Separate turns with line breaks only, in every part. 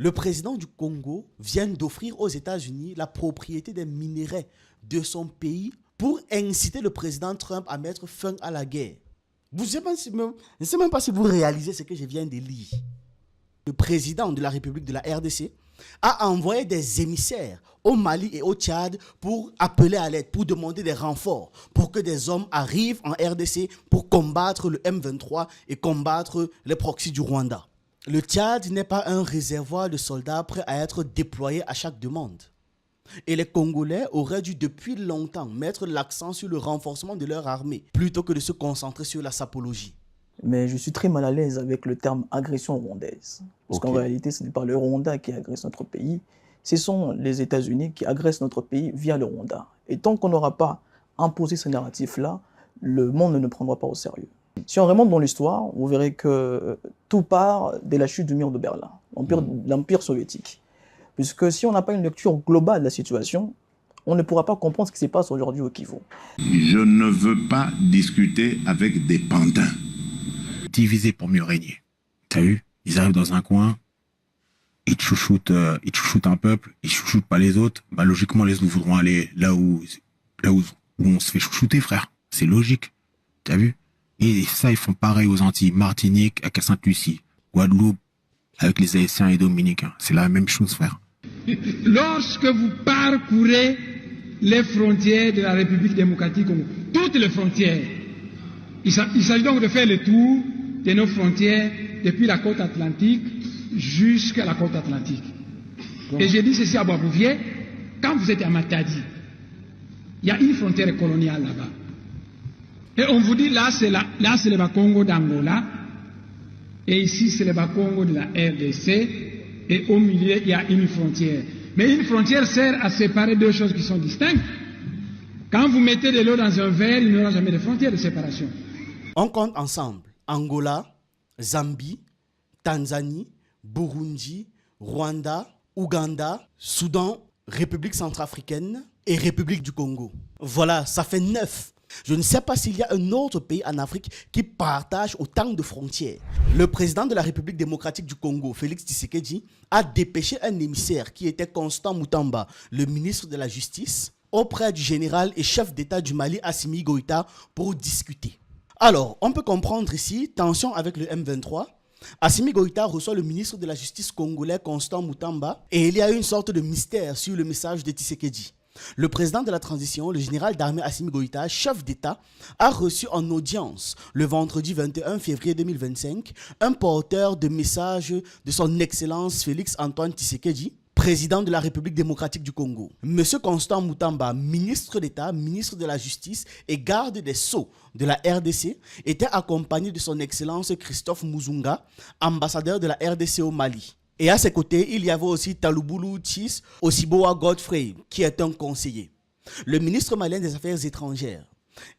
Le président du Congo vient d'offrir aux États-Unis la propriété des minerais de son pays pour inciter le président Trump à mettre fin à la guerre. Je ne sais même pas si vous réalisez ce que je viens de lire. Le président de la République de la RDC a envoyé des émissaires au Mali et au Tchad pour appeler à l'aide, pour demander des renforts, pour que des hommes arrivent en RDC pour combattre le M23 et combattre les proxys du Rwanda. Le Tchad n'est pas un réservoir de soldats prêts à être déployés à chaque demande. Et les Congolais auraient dû depuis longtemps mettre l'accent sur le renforcement de leur armée, plutôt que de se concentrer sur la sapologie.
Mais je suis très mal à l'aise avec le terme agression rwandaise. Parce qu'en réalité, ce n'est pas le Rwanda qui agresse notre pays, ce sont les États-Unis qui agressent notre pays via le Rwanda. Et tant qu'on n'aura pas imposé ce narratif-là, le monde ne nous prendra pas au sérieux. Si on remonte dans l'histoire, vous verrez que tout part de la chute du mur de Berlin, l'Empire soviétique. Puisque si on n'a pas une lecture globale de la situation, on ne pourra pas comprendre ce qui se passe aujourd'hui au Kivu.
Je ne veux pas discuter avec des pantins.
Diviser pour mieux régner. T'as vu? Ils arrivent dans un coin, ils te chouchoutent un peuple, ils chouchoutent pas les autres. Bah logiquement, les autres voudront aller là où on se fait chouchouter, frère. C'est logique. T'as vu? Et ça, ils font pareil aux Antilles, Martinique, à Sainte-Lucie, Guadeloupe, avec les Haïtiens et Dominicains. C'est la même chose, frère.
Lorsque vous parcourez les frontières de la République démocratique Congo, toutes les frontières, il s'agit donc de faire le tour de nos frontières depuis la côte atlantique jusqu'à la côte atlantique. Et j'ai dit ceci à Boisbouvier, quand vous êtes à Matadi, il y a une frontière coloniale là-bas. Et on vous dit là c'est le Bas-Congo d'Angola, et ici c'est le Bas-Congo de la RDC, et au milieu il y a une frontière. Mais une frontière sert à séparer deux choses qui sont distinctes. Quand vous mettez de l'eau dans un verre, il n'y aura jamais de frontière de séparation.
On compte ensemble Angola, Zambie, Tanzanie, Burundi, Rwanda, Ouganda, Soudan, République centrafricaine et République du Congo. Voilà, ça fait 9. Je ne sais pas s'il y a un autre pays en Afrique qui partage autant de frontières. Le président de la République démocratique du Congo, Félix Tshisekedi, a dépêché un émissaire qui était Constant Moutamba, le ministre de la Justice, auprès du général et chef d'État du Mali, Assimi Goïta, pour discuter. Alors, on peut comprendre ici, tension avec le M23. Assimi Goïta reçoit le ministre de la Justice congolais, Constant Moutamba, et il y a une sorte de mystère sur le message de Tshisekedi. Le président de la transition, le général d'armée Assimi Goïta, chef d'État, a reçu en audience le vendredi 21 février 2025 un porteur de message de son Excellence Félix Antoine Tshisekedi, président de la République démocratique du Congo. Monsieur Constant Moutamba, ministre d'État, ministre de la Justice et garde des Sceaux de la RDC, était accompagné de son Excellence Christophe Muzunga, ambassadeur de la RDC au Mali. Et à ses côtés, il y avait aussi Talubulu Tchis Osiboa Godfrey, qui est un conseiller. Le ministre malien des Affaires étrangères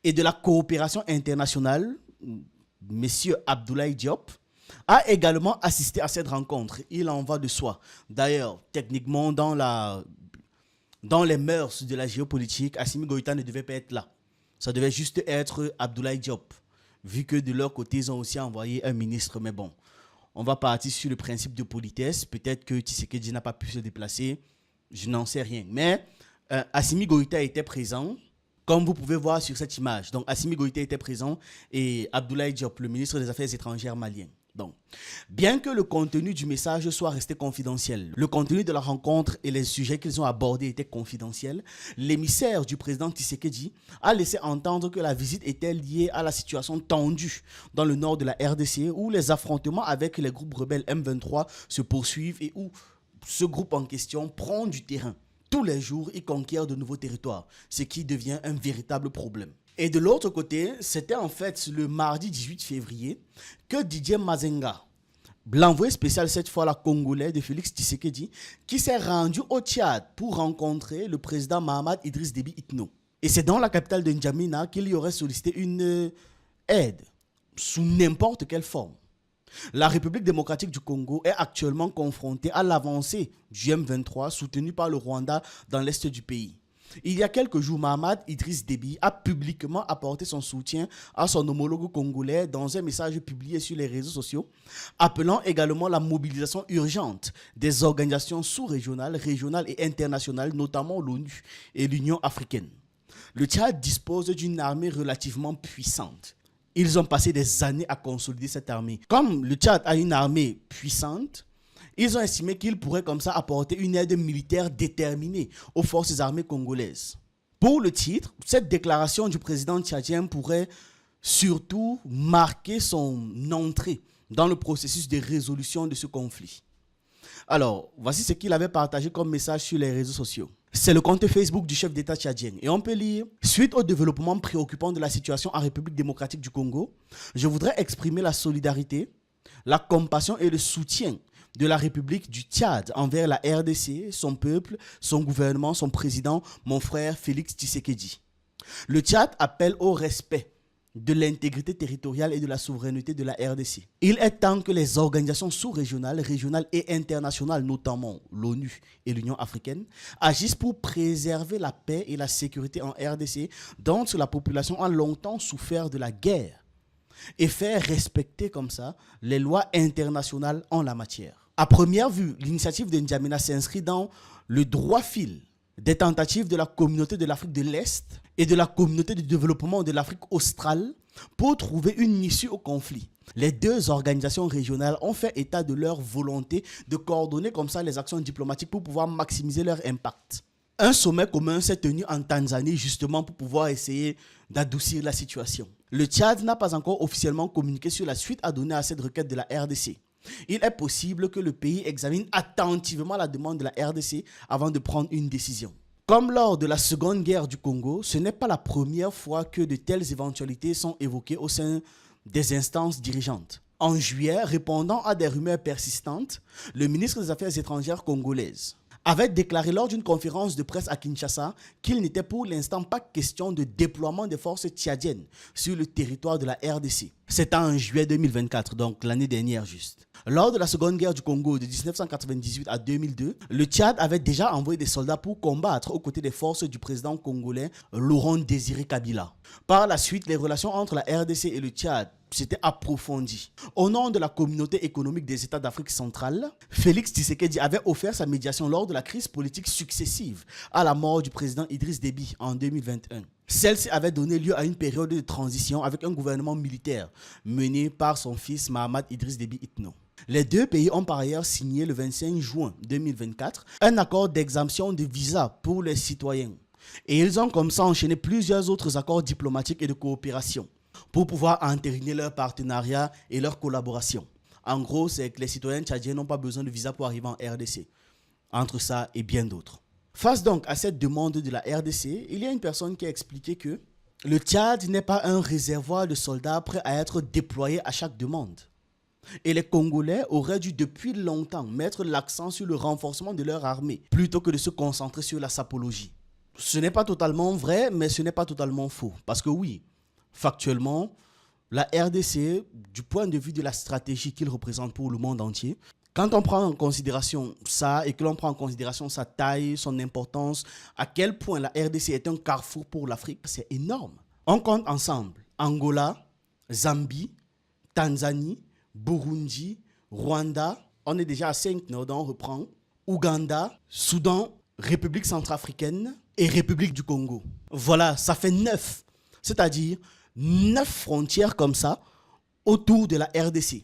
et de la coopération internationale, M. Abdoulaye Diop, a également assisté à cette rencontre. Il en va de soi. D'ailleurs, techniquement, dans les mœurs de la géopolitique, Assimi Goïta ne devait pas être là. Ça devait juste être Abdoulaye Diop, vu que de leur côté, ils ont aussi envoyé un ministre. Mais bon, on va partir sur le principe de politesse. Peut-être que Tshisekedi n'a pas pu se déplacer. Je n'en sais rien. Mais Assimi Goïta était présent, comme vous pouvez voir sur cette image. Donc, Assimi Goïta était présent et Abdoulaye Diop, le ministre des Affaires étrangères malien. Donc, bien que le contenu du message soit resté confidentiel, le contenu de la rencontre et les sujets qu'ils ont abordés étaient confidentiels, l'émissaire du président Tshisekedi a laissé entendre que la visite était liée à la situation tendue dans le nord de la RDC, où les affrontements avec les groupes rebelles M23 se poursuivent et où ce groupe en question prend du terrain. Tous les jours, il conquiert de nouveaux territoires, ce qui devient un véritable problème. Et de l'autre côté, c'était en fait le mardi 18 février que Didier Mazenga, l'envoyé spécial cette fois-là congolais de Félix Tshisekedi, qui s'est rendu au Tchad pour rencontrer le président Mahamat Idriss Déby Itno. Et c'est dans la capitale de N'Djamena qu'il y aurait sollicité une aide sous n'importe quelle forme. La République démocratique du Congo est actuellement confrontée à l'avancée du M23 soutenue par le Rwanda dans l'est du pays. Il y a quelques jours, Mahamat Idriss Déby a publiquement apporté son soutien à son homologue congolais dans un message publié sur les réseaux sociaux, appelant également la mobilisation urgente des organisations sous-régionales, régionales et internationales, notamment l'ONU et l'Union africaine. Le Tchad dispose d'une armée relativement puissante. Ils ont passé des années à consolider cette armée. Comme le Tchad a une armée puissante, ils ont estimé qu'ils pourraient comme ça apporter une aide militaire déterminée aux forces armées congolaises. Pour le titre, cette déclaration du président tchadien pourrait surtout marquer son entrée dans le processus de résolution de ce conflit. Alors, voici ce qu'il avait partagé comme message sur les réseaux sociaux. C'est le compte Facebook du chef d'État tchadien. Et on peut lire « Suite au développement préoccupant de la situation en République démocratique du Congo, je voudrais exprimer la solidarité, la compassion et le soutien de la République du Tchad envers la RDC, son peuple, son gouvernement, son président, mon frère Félix Tshisekedi. Le Tchad appelle au respect de l'intégrité territoriale et de la souveraineté de la RDC. Il est temps que les organisations sous-régionales, régionales et internationales, notamment l'ONU et l'Union africaine, agissent pour préserver la paix et la sécurité en RDC, dont la population a longtemps souffert de la guerre, et faire respecter comme ça les lois internationales en la matière. À première vue, l'initiative de N'Djamena s'inscrit dans le droit fil des tentatives de la communauté de l'Afrique de l'Est et de la communauté de développement de l'Afrique australe pour trouver une issue au conflit. Les deux organisations régionales ont fait état de leur volonté de coordonner comme ça les actions diplomatiques pour pouvoir maximiser leur impact. Un sommet commun s'est tenu en Tanzanie justement pour pouvoir essayer d'adoucir la situation. Le Tchad n'a pas encore officiellement communiqué sur la suite à donner à cette requête de la RDC. Il est possible que le pays examine attentivement la demande de la RDC avant de prendre une décision. Comme lors de la Seconde Guerre du Congo, ce n'est pas la première fois que de telles éventualités sont évoquées au sein des instances dirigeantes. En juillet, répondant à des rumeurs persistantes, le ministre des Affaires étrangères congolaise avait déclaré lors d'une conférence de presse à Kinshasa qu'il n'était pour l'instant pas question de déploiement des forces tchadiennes sur le territoire de la RDC. C'était en juillet 2024, donc l'année dernière juste. Lors de la Seconde Guerre du Congo de 1998 à 2002, le Tchad avait déjà envoyé des soldats pour combattre aux côtés des forces du président congolais Laurent Désiré Kabila. Par la suite, les relations entre la RDC et le Tchad s'étaient approfondies. Au nom de la communauté économique des États d'Afrique centrale, Félix Tshisekedi avait offert sa médiation lors de la crise politique successive à la mort du président Idriss Déby en 2021. Celle-ci avait donné lieu à une période de transition avec un gouvernement militaire mené par son fils Mahamat Idriss Déby Itno. Les deux pays ont par ailleurs signé le 25 juin 2024 un accord d'exemption de visa pour les citoyens. Et ils ont comme ça enchaîné plusieurs autres accords diplomatiques et de coopération pour pouvoir entériner leur partenariat et leur collaboration. En gros, c'est que les citoyens tchadiens n'ont pas besoin de visa pour arriver en RDC. Entre ça et bien d'autres. Face donc à cette demande de la RDC, il y a une personne qui a expliqué que le Tchad n'est pas un réservoir de soldats prêts à être déployés à chaque demande. Et les Congolais auraient dû depuis longtemps mettre l'accent sur le renforcement de leur armée plutôt que de se concentrer sur la sapologie. Ce n'est pas totalement vrai, mais ce n'est pas totalement faux. Parce que oui, factuellement, la RDC, du point de vue de la stratégie qu'il représente pour le monde entier, quand on prend en considération ça et que l'on prend en considération sa taille, son importance, à quel point la RDC est un carrefour pour l'Afrique, c'est énorme. On compte ensemble Angola, Zambie, Tanzanie, Burundi, Rwanda, on est déjà à 5, on reprend, Ouganda, Soudan, République centrafricaine et République du Congo. Voilà, ça fait 9, c'est-à-dire 9 frontières comme ça autour de la RDC.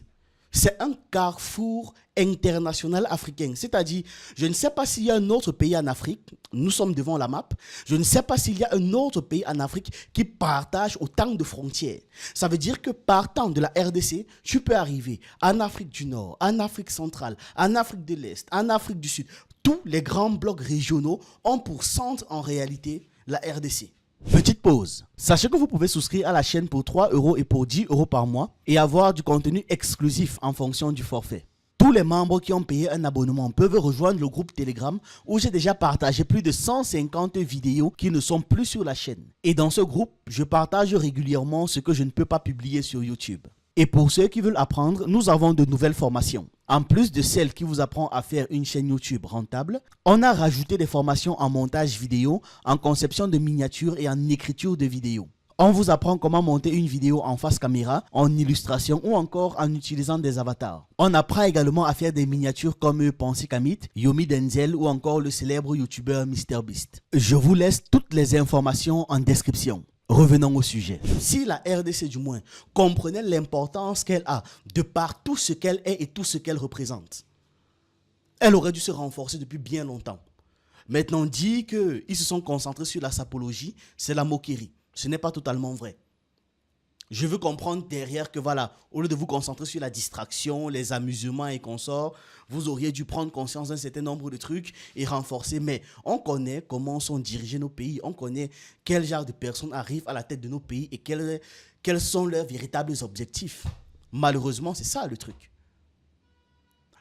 C'est un carrefour international africain. C'est-à-dire, je ne sais pas s'il y a un autre pays en Afrique, nous sommes devant la map, je ne sais pas s'il y a un autre pays en Afrique qui partage autant de frontières. Ça veut dire que partant de la RDC, tu peux arriver en Afrique du Nord, en Afrique centrale, en Afrique de l'Est, en Afrique du Sud. Tous les grands blocs régionaux ont pour centre en réalité la RDC. Petite pause. Sachez que vous pouvez souscrire à la chaîne pour 3 € et pour 10 € par mois et avoir du contenu exclusif en fonction du forfait. Tous les membres qui ont payé un abonnement peuvent rejoindre le groupe Telegram où j'ai déjà partagé plus de 150 vidéos qui ne sont plus sur la chaîne. Et dans ce groupe, je partage régulièrement ce que je ne peux pas publier sur YouTube. Et pour ceux qui veulent apprendre, nous avons de nouvelles formations. En plus de celle qui vous apprend à faire une chaîne YouTube rentable, on a rajouté des formations en montage vidéo, en conception de miniatures et en écriture de vidéos. On vous apprend comment monter une vidéo en face caméra, en illustration ou encore en utilisant des avatars. On apprend également à faire des miniatures comme Pensée Kamit, Yomi Denzel ou encore le célèbre youtubeur MrBeast. Je vous laisse toutes les informations en description. Revenons au sujet. Si la RDC du moins comprenait l'importance qu'elle a de par tout ce qu'elle est et tout ce qu'elle représente, elle aurait dû se renforcer depuis bien longtemps. Maintenant, dire qu'ils se sont concentrés sur la sapologie, c'est la moquerie. Ce n'est pas totalement vrai. Je veux comprendre derrière que voilà, au lieu de vous concentrer sur la distraction, les amusements et consorts, vous auriez dû prendre conscience d'un certain nombre de trucs et renforcer. Mais on connaît comment sont dirigés nos pays, on connaît quel genre de personnes arrivent à la tête de nos pays et quels sont leurs véritables objectifs. Malheureusement, c'est ça le truc.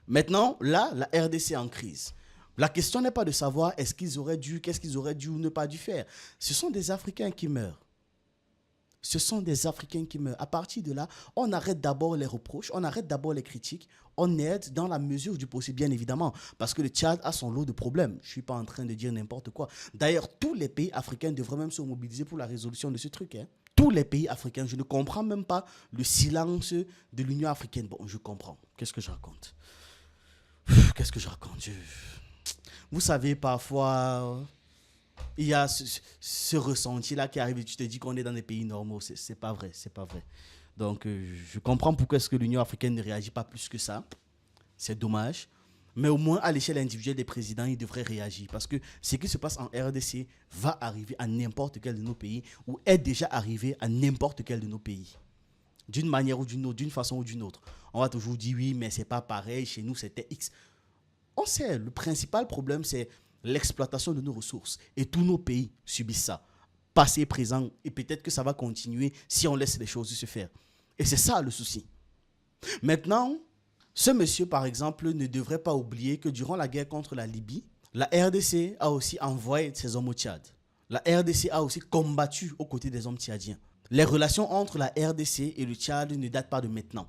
Maintenant, là, la RDC est en crise. La question n'est pas de savoir qu'est-ce qu'ils auraient dû ou ne pas dû faire. Ce sont des Africains qui meurent. Ce sont des Africains qui meurent. À partir de là, on arrête d'abord les reproches, on arrête d'abord les critiques, on aide dans la mesure du possible, bien évidemment, parce que le Tchad a son lot de problèmes. Je ne suis pas en train de dire n'importe quoi. D'ailleurs, tous les pays africains devraient même se mobiliser pour la résolution de ce truc. Tous les pays africains, je ne comprends même pas le silence de l'Union africaine. Bon, je comprends. Qu'est-ce que je raconte? Vous savez, parfois, il y a ce ressenti-là qui arrive et tu te dis qu'on est dans des pays normaux. C'est pas vrai. Donc, je comprends pourquoi est-ce que l'Union africaine ne réagit pas plus que ça. C'est dommage. Mais au moins, à l'échelle individuelle des présidents, ils devraient réagir. Parce que ce qui se passe en RDC va arriver à n'importe quel de nos pays ou est déjà arrivé à n'importe quel de nos pays. D'une manière ou d'une autre, d'une façon ou d'une autre. On va toujours dire oui, mais c'est pas pareil. Chez nous, c'était X. On sait, le principal problème, c'est l'exploitation de nos ressources. Et tous nos pays subissent ça. Passé, présent, et peut-être que ça va continuer si on laisse les choses se faire. Et c'est ça le souci. Maintenant, ce monsieur, par exemple, ne devrait pas oublier que durant la guerre contre la Libye, la RDC a aussi envoyé ses hommes au Tchad. La RDC a aussi combattu aux côtés des hommes tchadiens. Les relations entre la RDC et le Tchad ne datent pas de maintenant.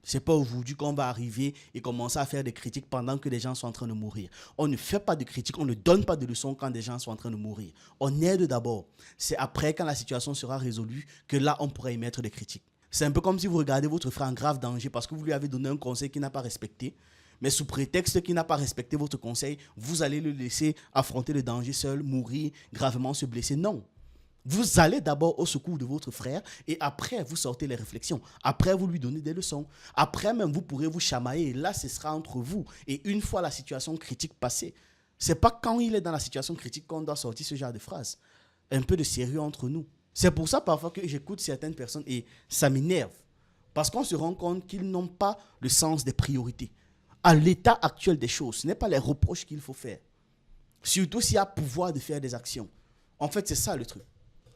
C'est pas aujourd'hui qu'on va arriver et commencer à faire des critiques pendant que des gens sont en train de mourir. On ne fait pas de critiques, on ne donne pas de leçons quand des gens sont en train de mourir. On aide d'abord. C'est après, quand la situation sera résolue, que là, on pourra émettre des critiques. C'est un peu comme si vous regardez votre frère en grave danger parce que vous lui avez donné un conseil qu'il n'a pas respecté. Mais sous prétexte qu'il n'a pas respecté votre conseil, vous allez le laisser affronter le danger seul, mourir, gravement se blesser. Non. Vous allez d'abord au secours de votre frère et après, vous sortez les réflexions. Après, vous lui donnez des leçons. Après, même, vous pourrez vous chamailler. Et là, ce sera entre vous. Et une fois la situation critique passée, ce n'est pas quand il est dans la situation critique qu'on doit sortir ce genre de phrases. Un peu de sérieux entre nous. C'est pour ça, parfois, que j'écoute certaines personnes et ça m'énerve. Parce qu'on se rend compte qu'ils n'ont pas le sens des priorités. À l'état actuel des choses, ce n'est pas les reproches qu'il faut faire. Surtout s'il y a pouvoir de faire des actions. En fait, c'est ça le truc.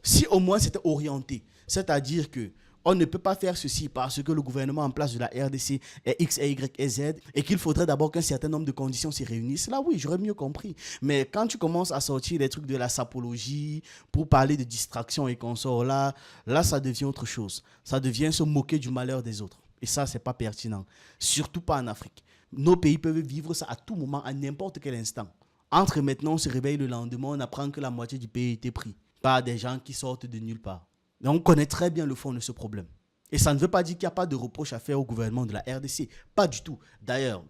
Si au moins c'était orienté, c'est-à-dire qu'on ne peut pas faire ceci parce que le gouvernement en place de la RDC est X, Y et Z et qu'il faudrait d'abord qu'un certain nombre de conditions se réunissent, là oui, j'aurais mieux compris. Mais quand tu commences à sortir des trucs de la sapologie pour parler de distraction et consorts, là ça devient autre chose. Ça devient se moquer du malheur des autres. Et ça, c'est pas pertinent. Surtout pas en Afrique. Nos pays peuvent vivre ça à tout moment, à n'importe quel instant. Entre maintenant, on se réveille le lendemain, on apprend que la moitié du pays a été pris par des gens qui sortent de nulle part. Et on connaît très bien le fond de ce problème. Et ça ne veut pas dire qu'il n'y a pas de reproche à faire au gouvernement de la RDC. Pas du tout. D'ailleurs,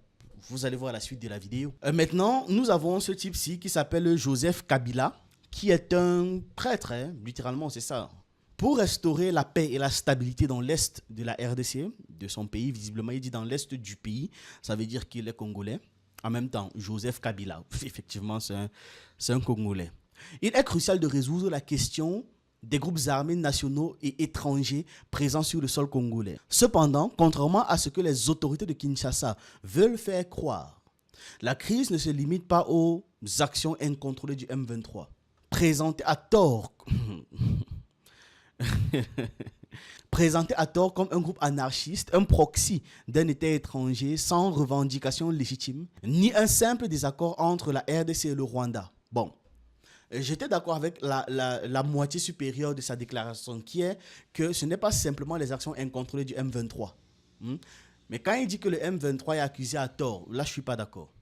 vous allez voir la suite de la vidéo. Maintenant, nous avons ce type-ci qui s'appelle Joseph Kabila, qui est un prêtre, littéralement, c'est ça. Pour restaurer la paix et la stabilité dans l'est de la RDC, de son pays, visiblement, il dit dans l'est du pays, ça veut dire qu'il est congolais. En même temps, Joseph Kabila, effectivement, c'est un Congolais. Il est crucial de résoudre la question des groupes armés nationaux et étrangers présents sur le sol congolais. Cependant, contrairement à ce que les autorités de Kinshasa veulent faire croire, la crise ne se limite pas aux actions incontrôlées du M23. Présenté à tort comme un groupe anarchiste, un proxy d'un État étranger sans revendication légitime, ni un simple désaccord entre la RDC et le Rwanda. Bon. J'étais d'accord avec la moitié supérieure de sa déclaration, qui est que ce n'est pas simplement les actions incontrôlées du M23. Mais quand il dit que le M23 est accusé à tort, là je ne suis pas d'accord.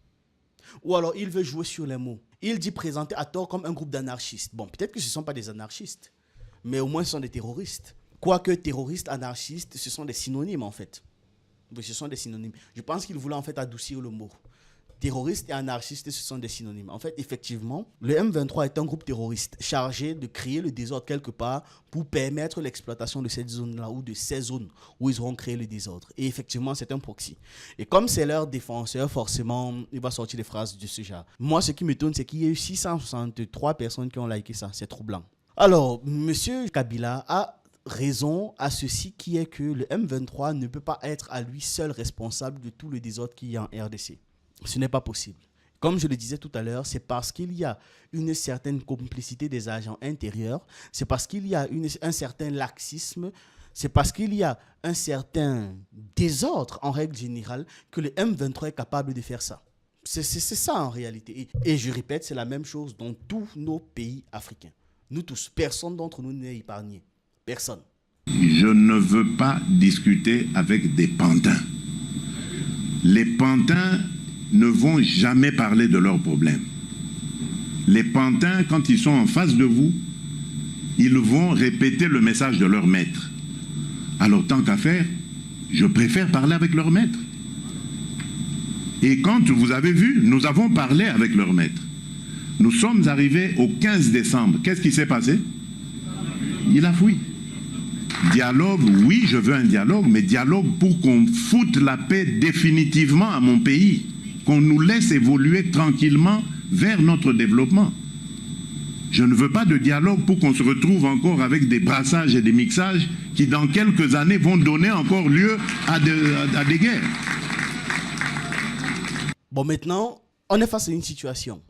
Ou alors il veut jouer sur les mots. Il dit présenter à tort comme un groupe d'anarchistes. Bon, peut-être que ce ne sont pas des anarchistes, mais au moins ce sont des terroristes. Quoique terroristes, anarchistes, ce sont des synonymes en fait. Oui, ce sont des synonymes. Je pense qu'il voulait en fait adoucir le mot. Terroristes et anarchistes, ce sont des synonymes. En fait, effectivement, le M23 est un groupe terroriste chargé de créer le désordre quelque part pour permettre l'exploitation de cette zone-là ou de ces zones où ils auront créé le désordre. Et effectivement, c'est un proxy. Et comme c'est leur défenseur, forcément, il va sortir des phrases de ce genre. Moi, ce qui m'étonne, c'est qu'il y a eu 663 personnes qui ont liké ça. C'est troublant. Alors, M. Kabila a raison à ceci qui est que le M23 ne peut pas être à lui seul responsable de tout le désordre qu'il y a en RDC. Ce n'est pas possible. Comme je le disais tout à l'heure, c'est parce qu'il y a une certaine complicité des agents intérieurs, c'est parce qu'il y a un certain laxisme, c'est parce qu'il y a un certain désordre en règle générale que le M23 est capable de faire ça. C'est ça en réalité. Et je répète, c'est la même chose dans tous nos pays africains. Nous tous, personne d'entre nous n'est épargné. Personne.
Je ne veux pas discuter avec des pantins. Les pantins ne vont jamais parler de leurs problèmes. Les pantins, quand ils sont en face de vous, ils vont répéter le message de leur maître. Alors, tant qu'à faire, je préfère parler avec leur maître. Et quand vous avez vu, nous avons parlé avec leur maître. Nous sommes arrivés au 15 décembre. Qu'est-ce qui s'est passé? Il a fui. Dialogue, oui, je veux un dialogue, mais dialogue pour qu'on foute la paix définitivement à mon pays, qu'on nous laisse évoluer tranquillement vers notre développement. Je ne veux pas de dialogue pour qu'on se retrouve encore avec des brassages et des mixages qui, dans quelques années, vont donner encore lieu à des guerres.
Bon, maintenant, on est face à une situation.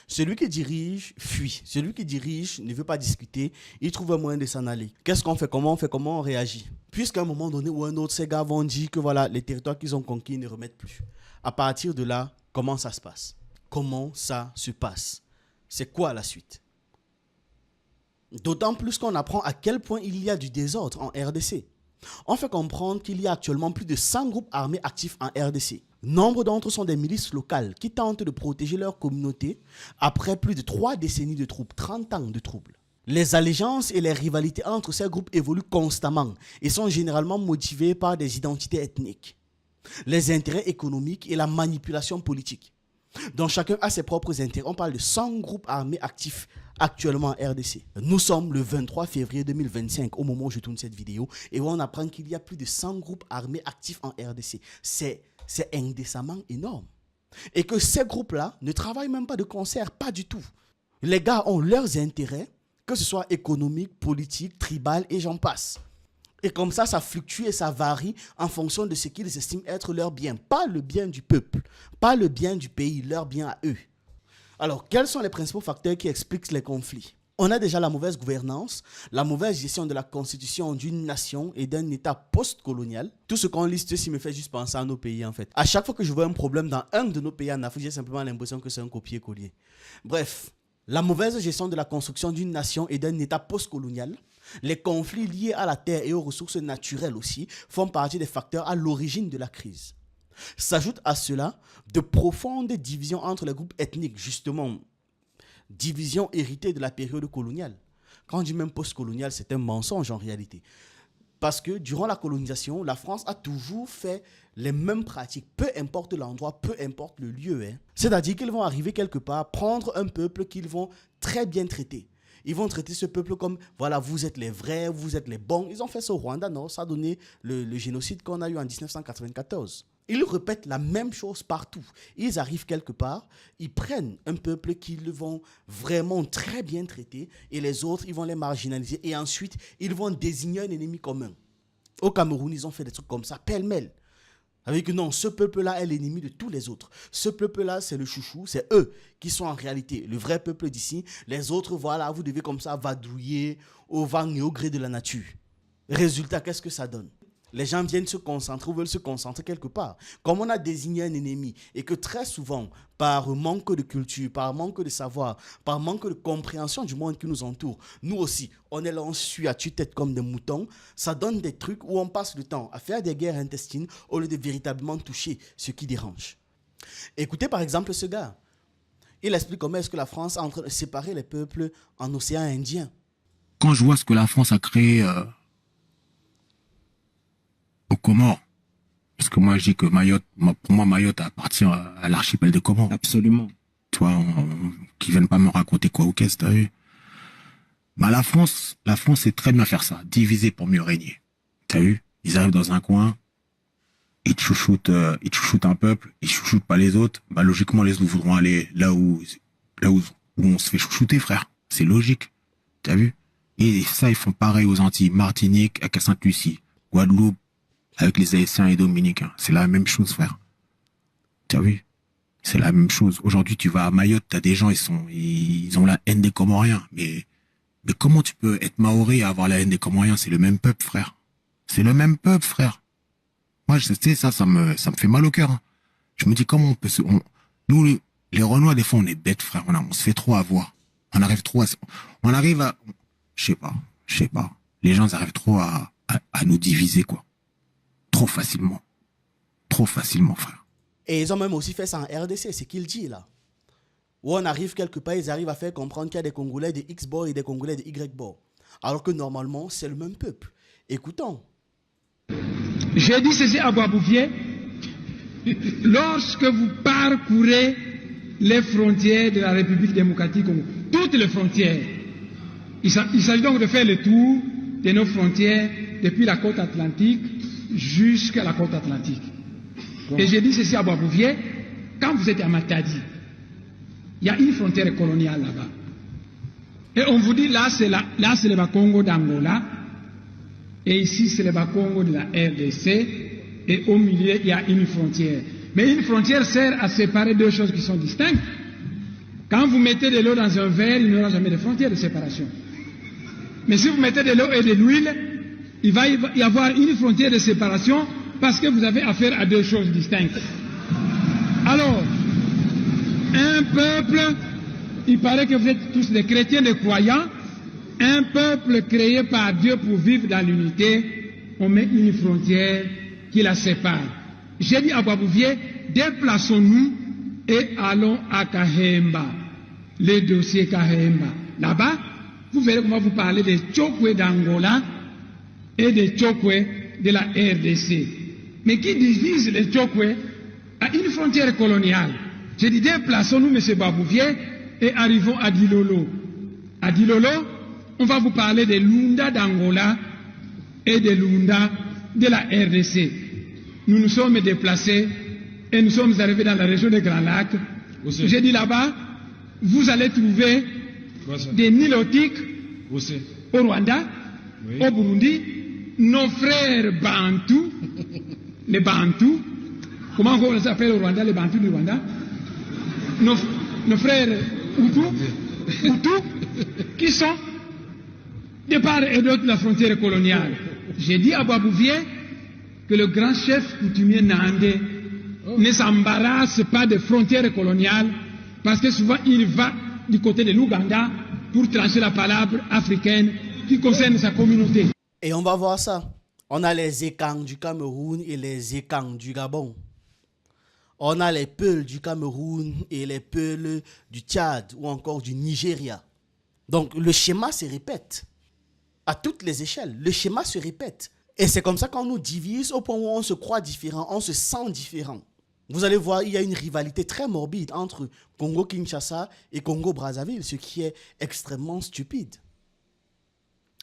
Celui qui dirige fuit. Celui qui dirige ne veut pas discuter. Il trouve un moyen de s'en aller. Qu'est-ce qu'on fait? Comment on fait? Comment on réagit? Puisqu'à un moment donné ou un autre, ces gars vont dire que voilà, les territoires qu'ils ont conquis, ils ne remettent plus. À partir de là, comment ça se passe? Comment ça se passe? C'est quoi la suite? D'autant plus qu'on apprend à quel point il y a du désordre en RDC. On fait comprendre qu'il y a actuellement plus de 100 groupes armés actifs en RDC. Nombre d'entre eux sont des milices locales qui tentent de protéger leur communauté après plus de 3 décennies de troubles, 30 ans de troubles. Les allégeances et les rivalités entre ces groupes évoluent constamment et sont généralement motivées par des identités ethniques, les intérêts économiques et la manipulation politique. Donc chacun a ses propres intérêts. On parle de 100 groupes armés actifs actuellement en RDC. Nous sommes le 23 février 2025 au moment où je tourne cette vidéo et où on apprend qu'il y a plus de 100 groupes armés actifs en RDC. C'est indécemment énorme. Et que ces groupes-là ne travaillent même pas de concert, pas du tout. Les gars ont leurs intérêts, que ce soit économique, politique, tribal et j'en passe. Et comme ça fluctue et ça varie en fonction de ce qu'ils estiment être leur bien. Pas le bien du peuple, pas le bien du pays, leur bien à eux. Alors, quels sont les principaux facteurs qui expliquent les conflits? On a déjà la mauvaise gouvernance, la mauvaise gestion de la constitution d'une nation et d'un État post-colonial. Tout ce qu'on liste ici me fait juste penser à nos pays en fait. À chaque fois que je vois un problème dans un de nos pays en Afrique, j'ai simplement l'impression que c'est un copier-coller. Bref, la mauvaise gestion de la construction d'une nation et d'un État post-colonial, les conflits liés à la terre et aux ressources naturelles aussi font partie des facteurs à l'origine de la crise. S'ajoutent à cela de profondes divisions entre les groupes ethniques, justement, divisions héritées de la période coloniale. Quand on dit même post-colonial, c'est un mensonge en réalité. Parce que durant la colonisation, la France a toujours fait les mêmes pratiques, peu importe l'endroit, peu importe le lieu. C'est-à-dire qu'ils vont arriver quelque part, prendre un peuple qu'ils vont très bien traiter. Ils vont traiter ce peuple comme, voilà, vous êtes les vrais, vous êtes les bons. Ils ont fait ça au Rwanda, non? Ça a donné le génocide qu'on a eu en 1994. Ils répètent la même chose partout. Ils arrivent quelque part, ils prennent un peuple qu'ils vont vraiment très bien traiter et les autres, ils vont les marginaliser. Et ensuite, ils vont désigner un ennemi commun. Au Cameroun, ils ont fait des trucs comme ça, pêle-mêle. Avec non, ce peuple-là est l'ennemi de tous les autres. Ce peuple-là, c'est le chouchou, c'est eux qui sont en réalité le vrai peuple d'ici. Les autres, voilà, vous devez comme ça vadrouiller au vent et au gré de la nature. Résultat, qu'est-ce que ça donne? les gens viennent se concentrer ou veulent se concentrer quelque part. Comme on a désigné un ennemi et que très souvent, par manque de culture, par manque de savoir, par manque de compréhension du monde qui nous entoure, nous aussi, on est là, on suit à tue-tête comme des moutons, ça donne des trucs où on passe le temps à faire des guerres intestines au lieu de véritablement toucher ce qui dérange. Écoutez par exemple ce gars. Il explique comment est-ce que la France est en train de séparer les peuples en océan Indien.
Quand je vois ce que la France a créé aux Comores, parce que moi je dis que Mayotte, pour moi Mayotte appartient à l'archipel des Comores.
Absolument.
Tu vois, qui viennent pas me raconter quoi ou qu'est-ce, t'as vu? Bah la France sait très bien faire ça, diviser pour mieux régner. T'as vu? Ils arrivent dans un coin, ils chouchoutent un peuple, ils chouchoutent pas les autres. Bah logiquement les autres voudront aller là où on se fait chouchouter, frère. C'est logique. T'as vu? Et ça, ils font pareil aux Antilles, Martinique, à Sainte-Lucie, Guadeloupe, avec les Haïtiens et Dominicains. C'est la même chose, frère. T'as vu? C'est la même chose. Aujourd'hui, tu vas à Mayotte, t'as des gens, ils ont la haine des Comoriens. Mais comment tu peux être Maoré et avoir la haine des Comoriens? C'est le même peuple, frère. C'est le même peuple, frère. Moi, je sais, ça me fait mal au cœur. Hein. Je me dis, comment on peut nous, les Renois, des fois, on est bêtes, frère. On se fait trop avoir. On arrive à, je sais pas. Les gens, ils arrivent trop à nous diviser, quoi. Trop facilement, frère.
Et ils ont même aussi fait ça en RDC, c'est qu'il dit là. Où on arrive quelque part, ils arrivent à faire comprendre qu'il y a des Congolais de X-bord et des Congolais de Y-bord. Alors que normalement, c'est le même peuple. Écoutons.
J'ai dit ceci à Boisbouvier. Lorsque vous parcourez les frontières de la République démocratique Congo, toutes les frontières, il s'agit donc de faire le tour de nos frontières depuis la côte atlantique jusqu'à la côte atlantique. Bon. Et j'ai dit ceci à Boisbouvier, quand vous êtes à Matadi, il y a une frontière coloniale là-bas. Et on vous dit, là c'est le Bas-Congo d'Angola, et ici c'est le Bas-Congo de la RDC, et au milieu il y a une frontière. Mais une frontière sert à séparer deux choses qui sont distinctes. Quand vous mettez de l'eau dans un verre, il n'y aura jamais de frontière de séparation. Mais si vous mettez de l'eau et de l'huile, il va y avoir une frontière de séparation parce que vous avez affaire à deux choses distinctes. Alors, un peuple, il paraît que vous êtes tous des chrétiens, des croyants, un peuple créé par Dieu pour vivre dans l'unité, on met une frontière qui la sépare. J'ai dit à Boisbouvier, déplaçons-nous et allons à Kahemba, les dossiers Kahemba. Là-bas, vous verrez qu'on va vous parler des Tchokwe d'Angola et des Tchokwe de la RDC. Mais qui divise les Tchokwe à une frontière coloniale. J'ai dit, déplaçons-nous, M. Boisbouvier, et arrivons à Dilolo. À Dilolo, on va vous parler des Lunda d'Angola et des Lunda de la RDC. Nous nous sommes déplacés et nous sommes arrivés dans la région des Grands Lacs. J'ai dit là-bas, vous allez trouver des Nilotiques au Rwanda, au Burundi, nos frères Bantous, les Bantous, comment on les appelle au Rwanda, les Bantous du Rwanda, nos frères Hutus, qui sont de part et d'autre de la frontière coloniale. J'ai dit à Boisbouvier que le grand chef coutumier Nandé ne s'embarrasse pas des frontières coloniales parce que souvent il va du côté de l'Ouganda pour trancher la palabre africaine qui concerne sa communauté.
Et on va voir ça. On a les Ekang du Cameroun et les Ekang du Gabon. On a les Peuls du Cameroun et les Peuls du Tchad ou encore du Nigeria. Donc le schéma se répète. À toutes les échelles, le schéma se répète. Et c'est comme ça qu'on nous divise au point où on se croit différent, on se sent différent. Vous allez voir, il y a une rivalité très morbide entre Congo-Kinshasa et Congo-Brazzaville, ce qui est extrêmement stupide.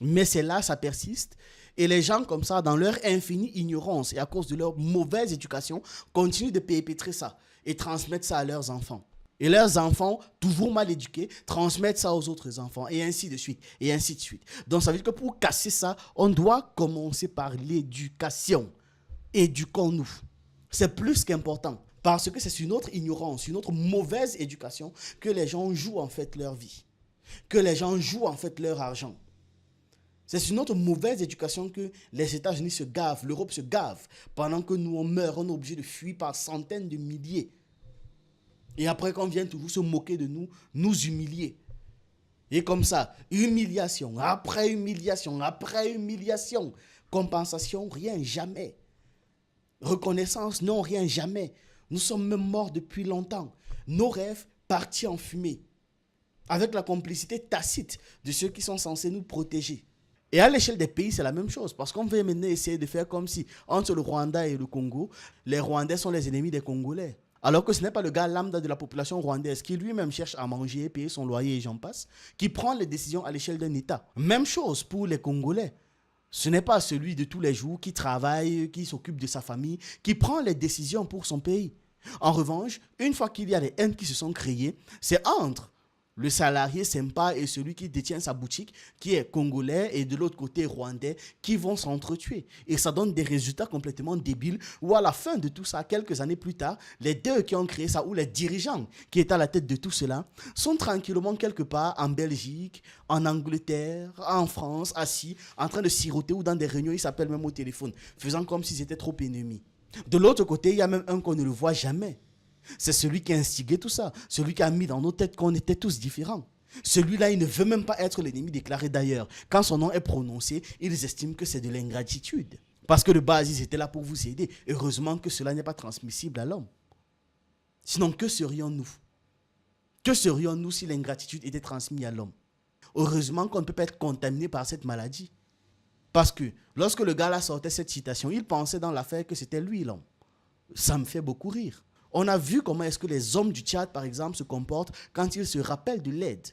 Mais c'est là, ça persiste. Et les gens comme ça, dans leur infinie ignorance et à cause de leur mauvaise éducation, continuent de perpétrer ça et transmettre ça à leurs enfants. Et leurs enfants, toujours mal éduqués, transmettent ça aux autres enfants, et ainsi de suite, et ainsi de suite. Donc ça veut dire que pour casser ça, on doit commencer par l'éducation. Éduquons-nous. C'est plus qu'important, parce que c'est une autre ignorance, une autre mauvaise éducation que les gens jouent en fait leur vie, que les gens jouent en fait leur argent. C'est sur notre mauvaise éducation que les États-Unis se gavent, l'Europe se gave. Pendant que nous, on meurt, on est obligé de fuir par centaines de milliers. Et après qu'on vienne toujours se moquer de nous, nous humilier. Et comme ça, humiliation, après humiliation, après humiliation. Compensation, rien, jamais. Reconnaissance, non, rien, jamais. Nous sommes même morts depuis longtemps. Nos rêves partis en fumée. Avec la complicité tacite de ceux qui sont censés nous protéger. Et à l'échelle des pays, c'est la même chose. Parce qu'on veut maintenant essayer de faire comme si, entre le Rwanda et le Congo, les Rwandais sont les ennemis des Congolais. Alors que ce n'est pas le gars lambda de la population rwandaise qui lui-même cherche à manger, payer son loyer et j'en passe, qui prend les décisions à l'échelle d'un État. Même chose pour les Congolais. Ce n'est pas celui de tous les jours qui travaille, qui s'occupe de sa famille, qui prend les décisions pour son pays. En revanche, une fois qu'il y a des haines qui se sont créées, c'est entre le salarié sympa et celui qui détient sa boutique, qui est congolais, et de l'autre côté rwandais, qui vont s'entretuer. Et ça donne des résultats complètement débiles, où à la fin de tout ça, quelques années plus tard, les deux qui ont créé ça, ou les dirigeants qui étaient à la tête de tout cela, sont tranquillement quelque part en Belgique, en Angleterre, en France, assis, en train de siroter, ou dans des réunions, ils s'appellent même au téléphone, faisant comme s'ils étaient trop ennemis. De l'autre côté, il y a même un qu'on ne le voit jamais. C'est celui qui a instigé tout ça, celui qui a mis dans nos têtes qu'on était tous différents. Celui-là, il ne veut même pas être l'ennemi déclaré d'ailleurs. Quand son nom est prononcé, ils estiment que c'est de l'ingratitude. Parce que de base, ils étaient là pour vous aider. Heureusement que cela n'est pas transmissible à l'homme. Sinon, que serions-nous? Que serions-nous si l'ingratitude était transmise à l'homme? Heureusement qu'on ne peut pas être contaminé par cette maladie. Parce que lorsque le gars là sortait cette citation, il pensait dans l'affaire que c'était lui l'homme. Ça me fait beaucoup rire. On a vu comment est-ce que les hommes du Tchad, par exemple, se comportent quand ils se rappellent de l'aide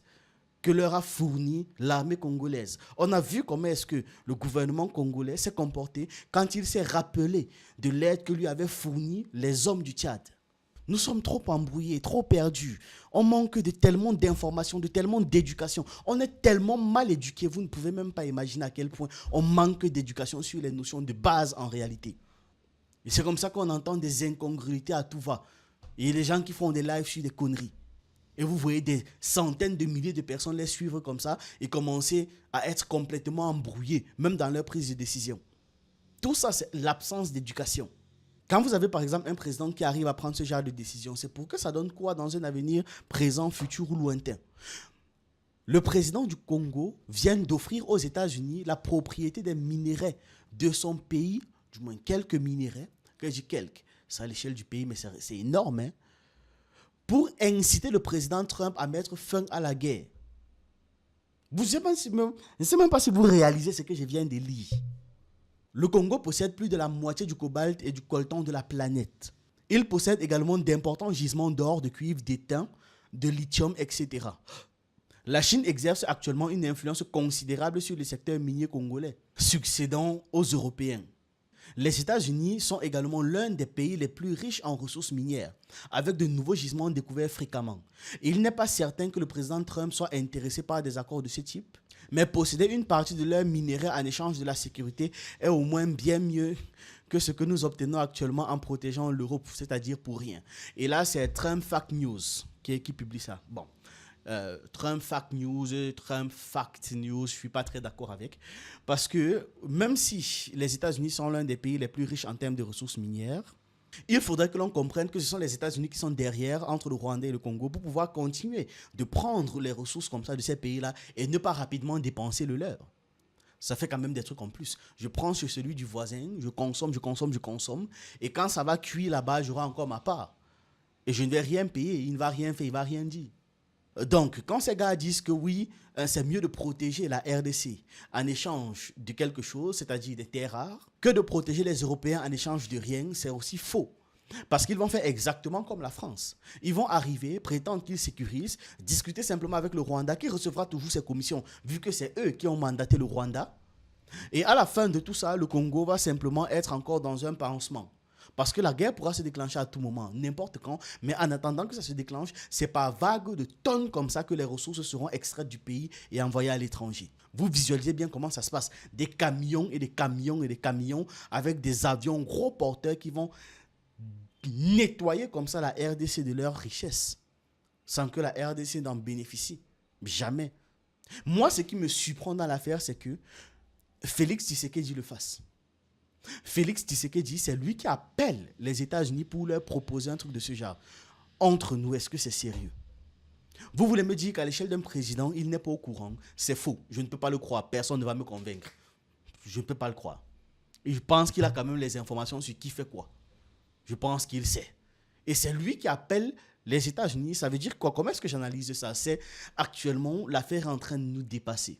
que leur a fournie l'armée congolaise. On a vu comment est-ce que le gouvernement congolais s'est comporté quand il s'est rappelé de l'aide que lui avaient fournie les hommes du Tchad. Nous sommes trop embrouillés, trop perdus. On manque de tellement d'informations, de tellement d'éducation. On est tellement mal éduqués, vous ne pouvez même pas imaginer à quel point on manque d'éducation sur les notions de base en réalité. Et c'est comme ça qu'on entend des incongruités à tout va. Et les gens qui font des lives sur des conneries. Et vous voyez des centaines de milliers de personnes les suivre comme ça et commencer à être complètement embrouillés, même dans leur prise de décision. Tout ça, c'est l'absence d'éducation. Quand vous avez par exemple un président qui arrive à prendre ce genre de décision, c'est pour que ça donne quoi dans un avenir présent, futur ou lointain? Le président du Congo vient d'offrir aux États-Unis la propriété des minéraux de son pays, du moins quelques minéraux, que je dis quelques, c'est à l'échelle du pays, mais c'est énorme, hein, pour inciter le président Trump à mettre fin à la guerre. Je ne sais même pas si vous réalisez ce que je viens de lire. Le Congo possède plus de la moitié du cobalt et du coltan de la planète. Il possède également d'importants gisements d'or, de cuivre, d'étain, de lithium, etc. La Chine exerce actuellement une influence considérable sur le secteur minier congolais, succédant aux Européens. Les États-Unis sont également l'un des pays les plus riches en ressources minières, avec de nouveaux gisements découverts fréquemment. Il n'est pas certain que le président Trump soit intéressé par des accords de ce type, mais posséder une partie de leurs minéraux en échange de la sécurité est au moins bien mieux que ce que nous obtenons actuellement en protégeant l'Europe, c'est-à-dire pour rien. Et là, c'est Trump Fact News qui publie ça. Bon. Trump Fact News, Trump Fact News, je ne suis pas très d'accord avec. Parce que même si les États-Unis sont l'un des pays les plus riches en termes de ressources minières, il faudrait que l'on comprenne que ce sont les États-Unis qui sont derrière, entre le Rwanda et le Congo, pour pouvoir continuer de prendre les ressources comme ça de ces pays-là et ne pas rapidement dépenser le leur. Ça fait quand même des trucs en plus. Je prends sur celui du voisin, je consomme, et quand ça va cuire là-bas, j'aurai encore ma part. Et je ne vais rien payer, il ne va rien faire, il ne va rien dire. Donc, quand ces gars disent que oui, c'est mieux de protéger la RDC en échange de quelque chose, c'est-à-dire des terres rares, que de protéger les Européens en échange de rien, c'est aussi faux. Parce qu'ils vont faire exactement comme la France. Ils vont arriver, prétendre qu'ils sécurisent, discuter simplement avec le Rwanda, qui recevra toujours ses commissions, vu que c'est eux qui ont mandaté le Rwanda. Et à la fin de tout ça, le Congo va simplement être encore dans un pansement. Parce que la guerre pourra se déclencher à tout moment, n'importe quand. Mais en attendant que ça se déclenche, c'est par vagues de tonnes comme ça que les ressources seront extraites du pays et envoyées à l'étranger. Vous visualisez bien comment ça se passe. Des camions et des camions et des camions avec des avions gros porteurs qui vont nettoyer comme ça la RDC de leur richesse. Sans que la RDC n'en bénéficie. Jamais. Moi, ce qui me surprend dans l'affaire, c'est que Félix Tshisekedi le fasse. Félix Tshisekedi, c'est lui qui appelle les États-Unis pour leur proposer un truc de ce genre. Entre nous, est-ce que c'est sérieux? Vous voulez me dire qu'à l'échelle d'un président, il n'est pas au courant? C'est faux. Je ne peux pas le croire. Personne ne va me convaincre. Je ne peux pas le croire. Et je pense qu'il a quand même les informations sur qui fait quoi. Je pense qu'il sait. Et c'est lui qui appelle les États-Unis. Ça veut dire quoi? Comment est-ce que j'analyse ça? C'est actuellement, l'affaire est en train de nous dépasser.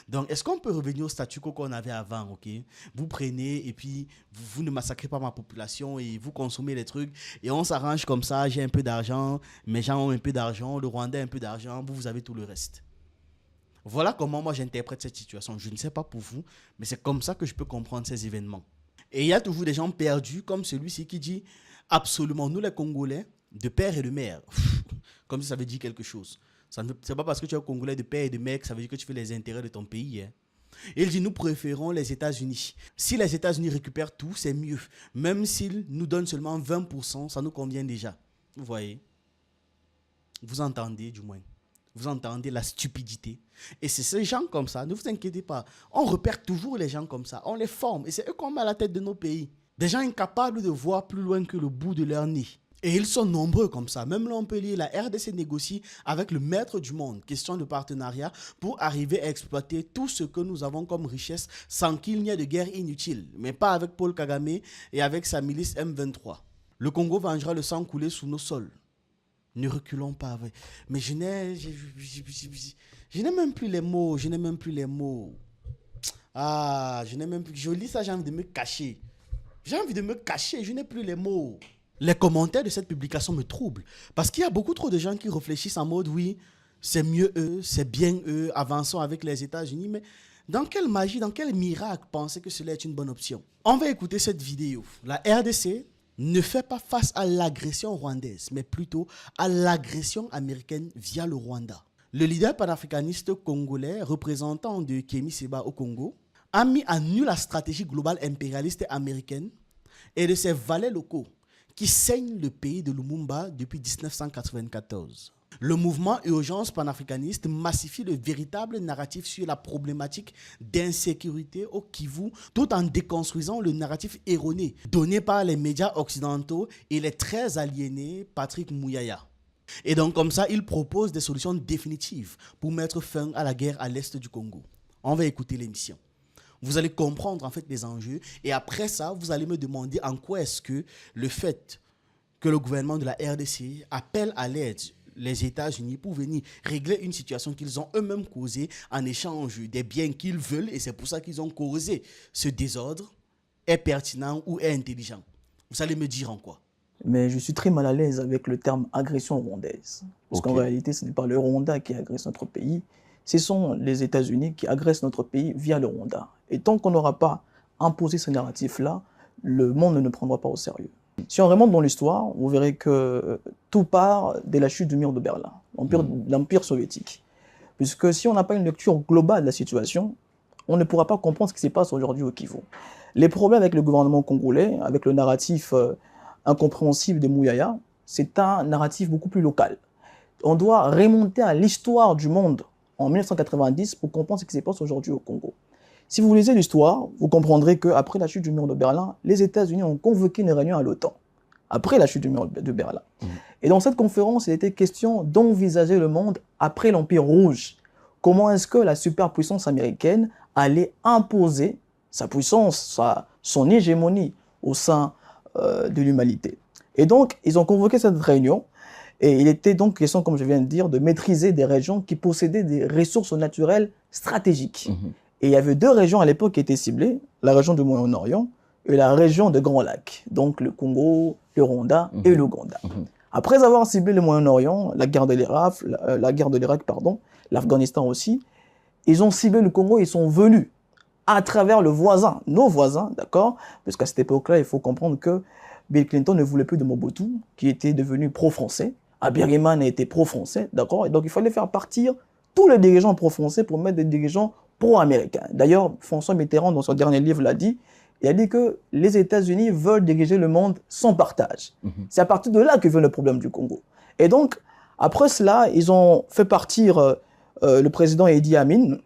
Donc, est-ce qu'on peut revenir au statu quo qu'on avait avant, ok? Vous prenez et puis vous ne massacrez pas ma population et vous consommez les trucs et on s'arrange comme ça. J'ai un peu d'argent, mes gens ont un peu d'argent, le Rwandais a un peu d'argent, vous avez tout le reste. Voilà comment moi j'interprète cette situation. Je ne sais pas pour vous, mais c'est comme ça que je peux comprendre ces événements. Et il y a toujours des gens perdus comme celui-ci qui dit absolument, nous les Congolais, de père et de mère, comme si ça veut dire quelque chose. C'est pas parce que tu es Congolais de père et de mère que ça veut dire que tu fais les intérêts de ton pays. Hein. Et il dit, nous préférons les États-Unis. Si les États-Unis récupèrent tout, c'est mieux. Même s'ils nous donnent seulement 20%, ça nous convient déjà. Vous voyez? Vous entendez du moins. Vous entendez la stupidité. Et c'est ces gens comme ça, ne vous inquiétez pas. On repère toujours les gens comme ça. On les forme. Et c'est eux qu'on met à la tête de nos pays. Des gens incapables de voir plus loin que le bout de leur nez. Et ils sont nombreux comme ça. Même là, on peut lire, la RDC négocie avec le maître du monde. Question de partenariat pour arriver à exploiter tout ce que nous avons comme richesse sans qu'il n'y ait de guerre inutile. Mais pas avec Paul Kagame et avec sa milice M23. Le Congo vengera le sang coulé sous nos sols. Ne reculons pas. Mais je n'ai même plus les mots. Je n'ai même plus les mots. Ah, je n'ai même plus. Je lis ça, j'ai envie de me cacher. J'ai envie de me cacher, je n'ai plus les mots. Les commentaires de cette publication me troublent. Parce qu'il y a beaucoup trop de gens qui réfléchissent en mode, oui, c'est mieux eux, c'est bien eux, avançons avec les États-Unis. Mais dans quelle magie, dans quel miracle penser que cela est une bonne option? On va écouter cette vidéo. La RDC ne fait pas face à l'agression rwandaise, mais plutôt à l'agression américaine via le Rwanda. Le leader panafricaniste congolais, représentant de Kémy Séba au Congo, a mis à nu la stratégie globale impérialiste américaine et de ses valets locaux qui saignent le pays de Lumumba depuis 1994. Le mouvement Urgence panafricaniste massifie le véritable narratif sur la problématique d'insécurité au Kivu, tout en déconstruisant le narratif erroné donné par les médias occidentaux et les très aliénés Patrick Mouyaya. Et donc comme ça, il propose des solutions définitives pour mettre fin à la guerre à l'est du Congo. On va écouter l'émission. Vous allez comprendre en fait les enjeux et après ça, vous allez me demander en quoi est-ce que le fait que le gouvernement de la RDC appelle à l'aide les États-Unis pour venir régler une situation qu'ils ont eux-mêmes causée en échange des biens qu'ils veulent et c'est pour ça qu'ils ont causé ce désordre est pertinent ou est intelligent. Vous allez me dire en quoi?
Mais je suis très mal à l'aise avec le terme agression rwandaise. Parce qu'en réalité, ce n'est pas le Rwanda qui agresse notre pays, ce sont les États-Unis qui agressent notre pays via le Rwanda. Et tant qu'on n'aura pas imposé ce narratif-là, le monde ne nous prendra pas au sérieux. Si on remonte dans l'histoire, vous verrez que tout part de la chute du mur de Berlin, l'Empire soviétique. Puisque si on n'a pas une lecture globale de la situation, on ne pourra pas comprendre ce qui se passe aujourd'hui au Kivu. Les problèmes avec le gouvernement congolais, avec le narratif incompréhensible de Mouyaya, c'est un narratif beaucoup plus local. On doit remonter à l'histoire du monde en 1990 pour comprendre ce qui se passe aujourd'hui au Congo. Si vous lisez l'histoire, vous comprendrez qu'après la chute du mur de Berlin, les États-Unis ont convoqué une réunion à l'OTAN, après la chute du mur de Berlin. Et dans cette conférence, il était question d'envisager le monde après l'Empire rouge. Comment est-ce que la superpuissance américaine allait imposer sa puissance, son hégémonie au sein de l'humanité. Et donc, ils ont convoqué cette réunion, et il était donc question, comme je viens de dire, de maîtriser des régions qui possédaient des ressources naturelles stratégiques. Et il y avait deux régions à l'époque qui étaient ciblées, la région du Moyen-Orient et la région de Grands Lacs, donc le Congo, le Rwanda et l'Ouganda. Après avoir ciblé le Moyen-Orient, la guerre de l'Irak, l'Afghanistan aussi, ils ont ciblé le Congo, ils sont venus à travers le voisin, nos voisins, d'accord? Parce qu'à cette époque-là, il faut comprendre que Bill Clinton ne voulait plus de Mobutu, qui était devenu pro-français. Habyarimana était pro-français, d'accord? Et donc il fallait faire partir tous les dirigeants pro-français pour mettre des dirigeants pro-américains. D'ailleurs, François Mitterrand, dans son dernier livre, l'a dit, il a dit que les États-Unis veulent diriger le monde sans partage. C'est à partir de là que vient le problème du Congo. Et donc, après cela, ils ont fait partir le président Idi Amin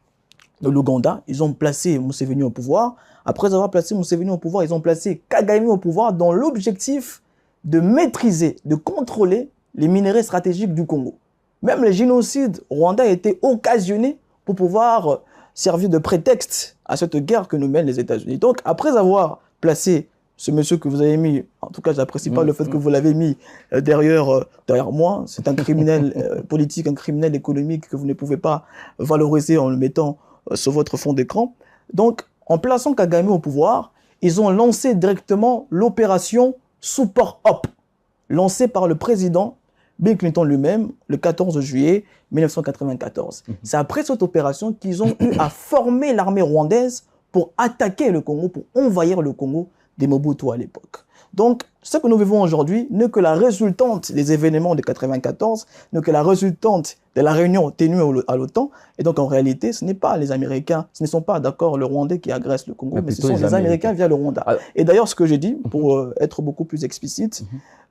l'Ouganda, ils ont placé Museveni au pouvoir. Après avoir placé Museveni au pouvoir, ils ont placé Kagame au pouvoir dans l'objectif de maîtriser, de contrôler les minerais stratégiques du Congo. Même le génocide rwandais a été occasionné pour pouvoir servir de prétexte à cette guerre que nous mènent les États-Unis. Donc, après avoir placé ce monsieur que vous avez mis, en tout cas, je n'apprécie pas le fait que vous l'avez mis derrière moi, c'est un criminel politique, un criminel économique que vous ne pouvez pas valoriser en le mettant sur votre fond d'écran. Donc, en plaçant Kagame au pouvoir, ils ont lancé directement l'opération Support Up, lancée par le président Bill Clinton lui-même le 14 juillet 1994. C'est après cette opération qu'ils ont eu à former l'armée rwandaise pour attaquer le Congo, pour envahir le Congo des Mobutu à l'époque. Donc, ce que nous vivons aujourd'hui n'est que la résultante des événements de 1994, n'est que la résultante de la réunion ténue à l'OTAN. Et donc, en réalité, ce n'est pas les Américains, ce ne sont pas, d'accord, le Rwandais qui agresse le Congo, mais ce sont les Américains via le Rwanda. Et d'ailleurs, ce que j'ai dit, pour être beaucoup plus explicite,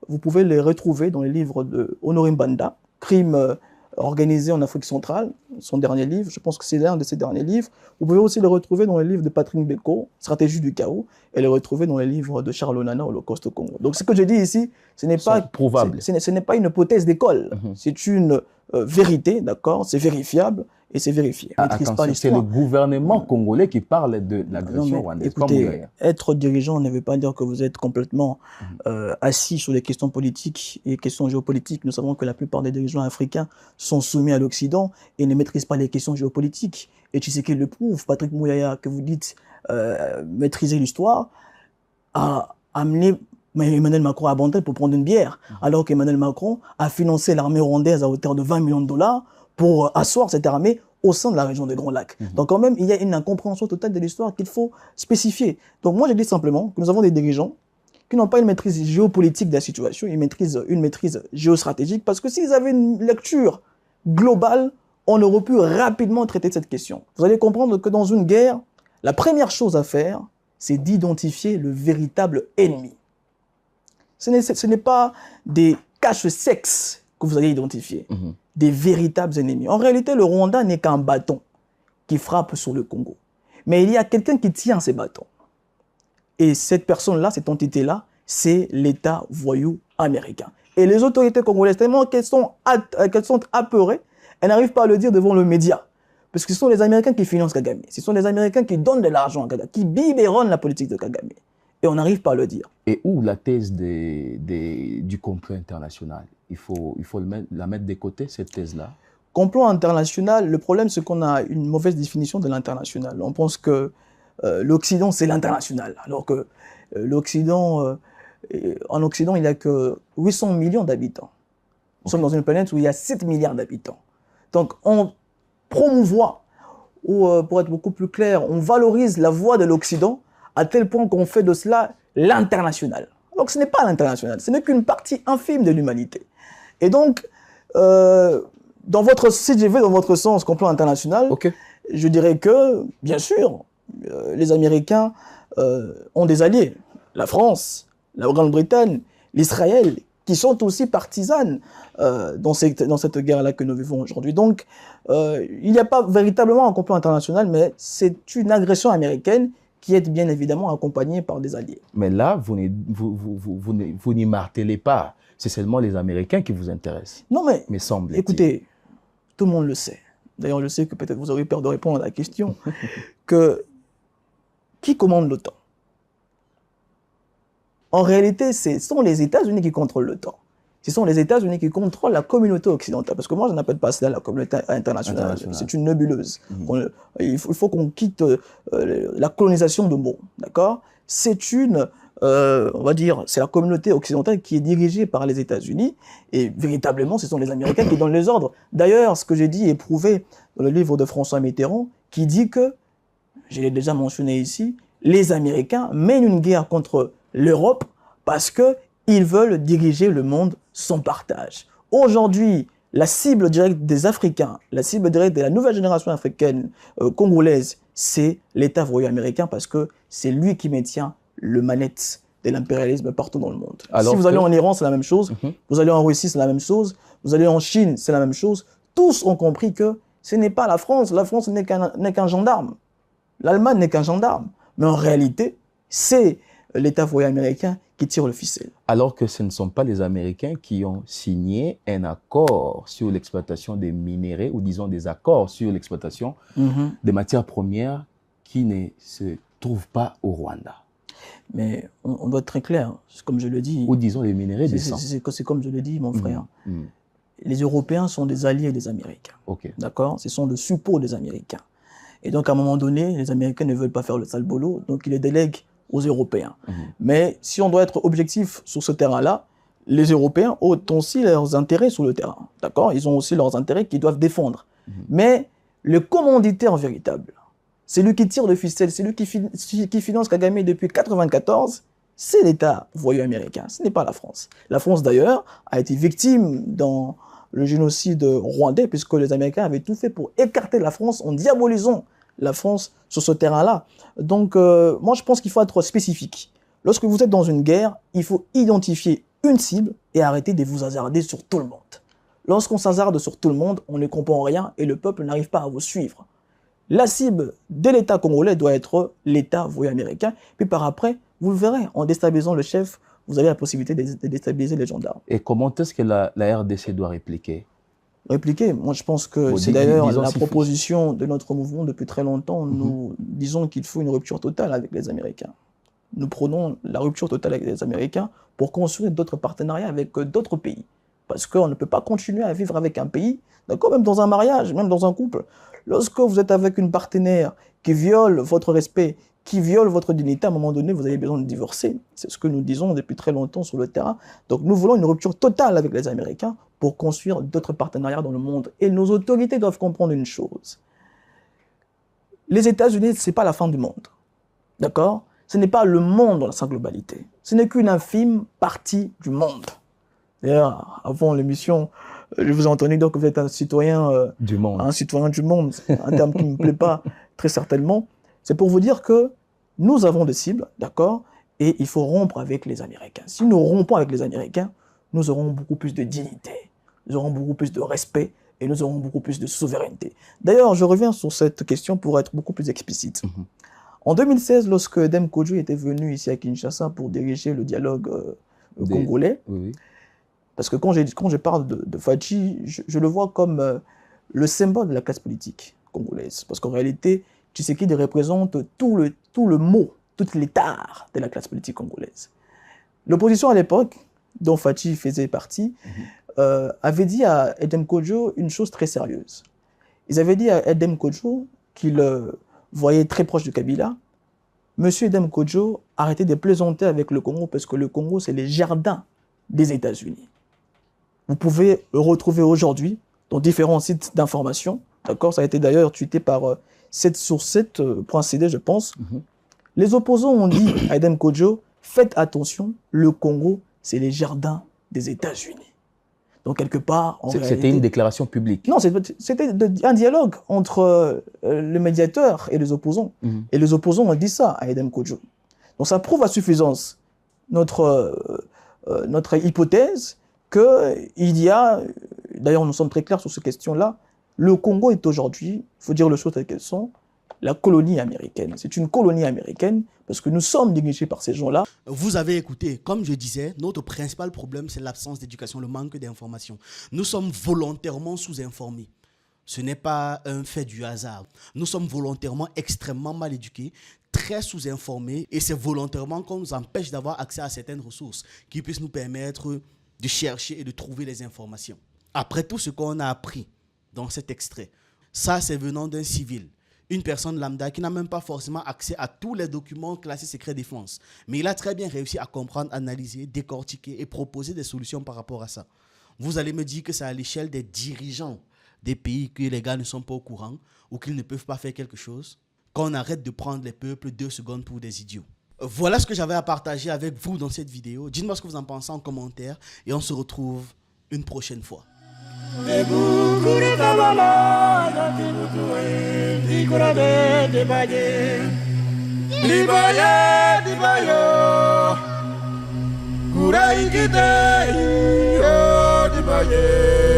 vous pouvez les retrouver dans les livres de Honoré Mbanda, Crimes organisés en Afrique centrale, son dernier livre, je pense que c'est l'un de ses derniers livres. Vous pouvez aussi les retrouver dans les livres de Patrick Beko, Stratégie du chaos, et les retrouver dans les livres de Charles Onana, Holocauste au Congo. Donc ce que je dis ici, ce n'est pas prouvable. Ce n'est pas une hypothèse d'école, c'est une vérité, d'accord, c'est vérifiable et c'est vérifié.
Attention, c'est le gouvernement congolais qui parle de l'agression rwandaise.
Écoutez, être dirigeant ne veut pas dire que vous êtes complètement assis sur les questions politiques et questions géopolitiques. Nous savons que la plupart des dirigeants africains sont soumis à l'Occident et ne maîtrisent pas les questions géopolitiques. Et tu sais qu'il le prouve, Patrick Mouyaya, que vous dites maîtriser l'histoire, a amené Emmanuel Macron à Bandel pour prendre une bière, alors qu'Emmanuel Macron a financé l'armée rwandaise à hauteur de 20 millions de dollars pour asseoir cette armée au sein de la région des Grands Lacs. Donc quand même, il y a une incompréhension totale de l'histoire qu'il faut spécifier. Donc moi, je dis simplement que nous avons des dirigeants qui n'ont pas une maîtrise géopolitique de la situation, ils maîtrisent une maîtrise géostratégique, parce que s'ils avaient une lecture globale, on aurait pu rapidement traiter cette question. Vous allez comprendre que dans une guerre, la première chose à faire, c'est d'identifier le véritable ennemi. Ce n'est pas des caches-sexes que vous allez identifier, des véritables ennemis. En réalité, le Rwanda n'est qu'un bâton qui frappe sur le Congo. Mais il y a quelqu'un qui tient ces bâtons. Et cette personne-là, cette entité-là, c'est l'État voyou américain. Et les autorités congolaises, tellement qu'elles sont apeurées, elles n'arrivent pas à le dire devant le média. Parce que ce sont les Américains qui financent Kagame. Ce sont les Américains qui donnent de l'argent à Kagame, qui biberonnent la politique de Kagame. Et on n'arrive pas à le dire.
Et où la thèse du complot international? Il faut la mettre de côté, cette thèse-là?
Complot international, le problème, c'est qu'on a une mauvaise définition de l'international. On pense que l'Occident, c'est l'international. Alors que l'Occident, en Occident, il n'y a que 800 millions d'habitants. Nous sommes dans une planète où il y a 7 milliards d'habitants. Donc, on promouvoit, ou pour être beaucoup plus clair, on valorise la voix de l'Occident à tel point qu'on fait de cela l'international. Donc ce n'est pas l'international, ce n'est qu'une partie infime de l'humanité. Et donc, si je vais dans votre sens complot international, je dirais que, bien sûr, les Américains ont des alliés. La France, la Grande-Bretagne, l'Israël, qui sont aussi partisanes dans cette guerre-là que nous vivons aujourd'hui. Donc, il n'y a pas véritablement un complot international, mais c'est une agression américaine qui est bien évidemment accompagnée par des alliés.
Mais là, vous n'y martelez pas. C'est seulement les Américains qui vous intéressent.
Non, mais
écoutez,
tout le monde le sait. D'ailleurs, je sais que peut-être vous aurez peur de répondre à la question. Que qui commande l'OTAN? En réalité, ce sont les États-Unis qui contrôlent l'OTAN. Ce sont les États-Unis qui contrôlent la communauté occidentale. Parce que moi, je n'appelle pas cela la communauté internationale. C'est une nébuleuse. Il faut qu'on quitte la colonisation de mots. D'accord? C'est une, on va dire, c'est la communauté occidentale qui est dirigée par les États-Unis. Et véritablement, ce sont les Américains qui donnent les ordres. D'ailleurs, ce que j'ai dit est prouvé dans le livre de François Mitterrand, qui dit que, je l'ai déjà mentionné ici, les Américains mènent une guerre contre l'Europe parce qu'ils veulent diriger le monde sans partage. Aujourd'hui, la cible directe des Africains, la cible directe de la nouvelle génération africaine congolaise, c'est l'État voyou américain parce que c'est lui qui maintient le manette de l'impérialisme partout dans le monde. Alors si vous allez en Iran, c'est la même chose. Vous allez en Russie, c'est la même chose. Vous allez en Chine, c'est la même chose. Tous ont compris que Ce n'est pas la France. La France n'est qu'un gendarme. L'Allemagne n'est qu'un gendarme. Mais en réalité, c'est l'État voyant américain qui tire le ficelle.
Alors que ce ne sont pas les Américains qui ont signé un accord sur l'exploitation des minéraux, ou disons des accords sur l'exploitation des matières premières qui ne se trouvent pas au Rwanda.
Mais on doit être très clair, comme je le dis.
Ou disons les minéraux descendent.
C'est comme je le dis, mon frère. Les Européens sont des alliés des Américains. D'accord? Ce sont le support des Américains. Et donc, à un moment donné, les Américains ne veulent pas faire le sale boulot, donc ils les délèguent aux Européens. Mais si on doit être objectif sur ce terrain-là, les Européens ont aussi leurs intérêts sur le terrain. D'accord? Ils ont aussi leurs intérêts qu'ils doivent défendre. Mais le commanditaire véritable, c'est lui qui tire le ficelle, c'est lui qui finance Kagame depuis 1994, c'est l'État voyou américain, ce n'est pas la France. La France, d'ailleurs, a été victime dans le génocide rwandais, puisque les Américains avaient tout fait pour écarter la France en diabolisant la France sur ce terrain-là. Donc, moi, je pense qu'il faut être spécifique. Lorsque vous êtes dans une guerre, il faut identifier une cible et arrêter de vous hasarder sur tout le monde. Lorsqu'on s'hasarde sur tout le monde, on ne comprend rien et le peuple n'arrive pas à vous suivre. La cible de l'État congolais doit être l'État voyou américain. Puis par après, vous le verrez, en déstabilisant le chef, vous avez la possibilité de déstabiliser les gendarmes.
Et comment est-ce que la RDC doit répliquer?
Répliquer, moi je pense que c'est d'ailleurs la proposition de notre mouvement depuis très longtemps. Nous disons qu'il faut une rupture totale avec les Américains. Nous prenons la rupture totale avec les Américains pour construire d'autres partenariats avec d'autres pays. Parce qu'on ne peut pas continuer à vivre avec un pays, d'accord, même dans un mariage, même dans un couple. Lorsque vous êtes avec une partenaire qui viole votre respect, qui viole votre dignité, à un moment donné, vous avez besoin de divorcer. C'est ce que nous disons depuis très longtemps sur le terrain. Donc nous voulons une rupture totale avec les Américains pour construire d'autres partenariats dans le monde. Et nos autorités doivent comprendre une chose. Les États-Unis, ce n'est pas la fin du monde. D'accord? Ce n'est pas le monde dans sa globalité. Ce n'est qu'une infime partie du monde. D'ailleurs, avant l'émission, je vous ai entendu dire que vous êtes un citoyen
du monde.
Un citoyen du monde, un terme qui ne me plaît pas très certainement. C'est pour vous dire que nous avons des cibles, d'accord, et il faut rompre avec les Américains. Si nous rompons avec les Américains, nous aurons beaucoup plus de dignité, nous aurons beaucoup plus de respect et nous aurons beaucoup plus de souveraineté. D'ailleurs, je reviens sur cette question pour être beaucoup plus explicite. En 2016, lorsque Edem Kodjo était venu ici à Kinshasa pour diriger le dialogue congolais, parce que quand je parle de Fachi, je le vois comme le symbole de la classe politique congolaise. Parce qu'en réalité, Tshisekedi représente tout le mot, toute l'état de la classe politique congolaise. L'opposition à l'époque, dont Fachi faisait partie, avait dit à Edem Kodjo une chose très sérieuse. Ils avaient dit à Edem Kodjo qu'il voyait très proche de Kabila. Monsieur Edem Kodjo, arrêtez de plaisanter avec le Congo parce que le Congo, c'est les jardins des États-Unis. Vous pouvez le retrouver aujourd'hui dans différents sites d'information. D'accord, ça a été d'ailleurs tweeté par 7sur7.cd, je pense. Les opposants ont dit à Edem Kodjo, faites attention, le Congo, c'est les jardins des États-Unis. Donc, quelque part,
c'était une déclaration publique.
Non, c'était un dialogue entre le médiateur et les opposants. Et les opposants ont dit ça à Edem Kodjo. Donc, ça prouve à suffisance notre hypothèse qu'il y a, d'ailleurs, nous sommes très clairs sur ces questions-là, le Congo est aujourd'hui, il faut dire les choses telles qu'elles sont, la colonie américaine. C'est une colonie américaine parce que nous sommes dirigés par ces gens-là.
Vous avez écouté, comme je disais, notre principal problème, c'est l'absence d'éducation, le manque d'information. Nous sommes volontairement sous-informés. Ce n'est pas un fait du hasard. Nous sommes volontairement extrêmement mal éduqués, très sous-informés, et c'est volontairement qu'on nous empêche d'avoir accès à certaines ressources qui puissent nous permettre de chercher et de trouver les informations. Après tout ce qu'on a appris dans cet extrait, ça c'est venant d'un civil, une personne lambda qui n'a même pas forcément accès à tous les documents classés secret défense. Mais il a très bien réussi à comprendre, analyser, décortiquer et proposer des solutions par rapport à ça. Vous allez me dire que c'est à l'échelle des dirigeants des pays que les gars ne sont pas au courant ou qu'ils ne peuvent pas faire quelque chose, qu'on arrête de prendre les peuples 2 secondes pour des idiots. Voilà ce que j'avais à partager avec vous dans cette vidéo. Dites-moi ce que vous en pensez en commentaire et on se retrouve une prochaine fois.
Dibaye,